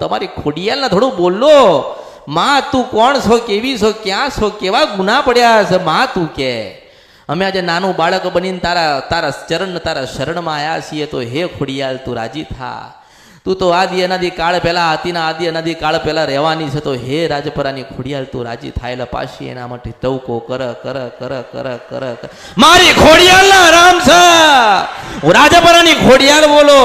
તમારી ખોડિયાલને થોડું બોલો. માં તું કોણ છો, કેવી છો, ક્યાં છો, કેવા ગુના પડ્યા છે માં તું કે. અમે આજે નાનું બાળક બનીને તારા ચરણ તારા શરણમાં આવ્યા છીએ, તો હે ખોડિયાલ તું રાજી થા. તું તો આદિ અનાદિ કાળ પહેલા હતી ને આદિ અનાદિ કાળ પહેલા રહેવાની છે, તો હે રાજપરાની ખોડિયાલ તું રાજી થાયેલા પાછી એના માટે તવકો કર કર કર કર કર કર. મારી ખોડિયાલ ના આરામ છે, હું રાજપરાની ખોડિયાલ બોલો.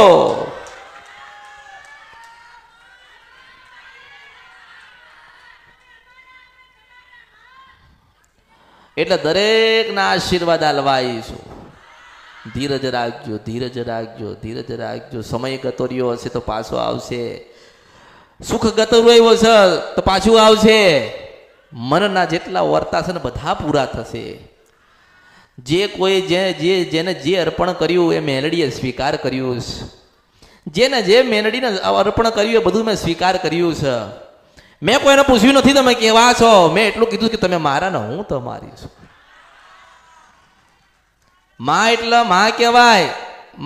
એટલે દરેકના આશીર્વાદ આલવા આવીશું. ધીરજ રાખજો, ધીરજ રાખજો, ધીરજ રાખજો. સમય ગતો રહ્યો હશે તો પાછો આવશે. સુખ ગતો રહ્યો છે તો પાછું આવશે. મનના જેટલા વર્તા છે ને બધા પૂરા થશે. જે કોઈ જેને જે અર્પણ કર્યું એ મેલડીએ સ્વીકાર કર્યું છે. જેને જે મેલડીને અર્પણ કર્યું એ બધું મેં સ્વીકાર કર્યું છે. મેં કોઈને પૂછ્યું નથી તમે કેવા છો, મેં એટલું કીધું કે તમે મારા ને હું તમારી છું. માં એટલે માં કહેવાય.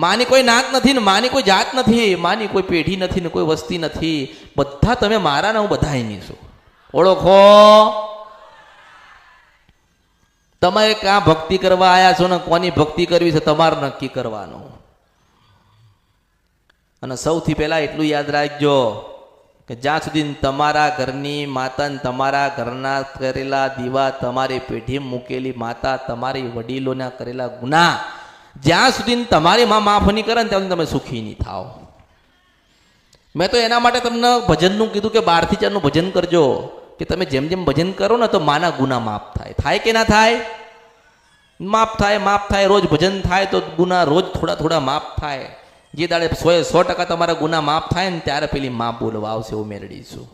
માની કોઈ નાત નથી ને માની કોઈ જાત નથી, માની કોઈ પેઢી નથી ને કોઈ વસ્તી નથી. બધા તમે મારા ને હું બધાની છું. ઓળખો. તમે ક્યાં ભક્તિ કરવા આવ્યા છો ને કોની ભક્તિ કરવી છે તમારે નક્કી કરવાનું. અને સૌથી પહેલા એટલું યાદ રાખજો કે જ્યાં સુધી તમારા ઘરની માતા ને તમારા ઘરના કરેલા દીવા, તમારી પેઢી મૂકેલી માતા, તમારી વડીલોના કરેલા ગુના જ્યાં સુધી તમારી માં માફ નહીં કરે ને ત્યાં સુધી તમે સુખી નહીં થાવ. મેં તો એના માટે તમને ભજનનું કીધું કે 12 થી 4 નું ભજન કરજો, કે તમે જેમ જેમ ભજન કરો ને તો માના ગુના માફ થાય. થાય કે ના થાય? માફ થાય, માફ થાય. રોજ ભજન થાય તો ગુના રોજ થોડા થોડા માફ થાય. જે દાડે 100% તમારા ગુના માફ થાય ને ત્યારે પેલી માં બોલવા આવશે, હું મેળવીશું.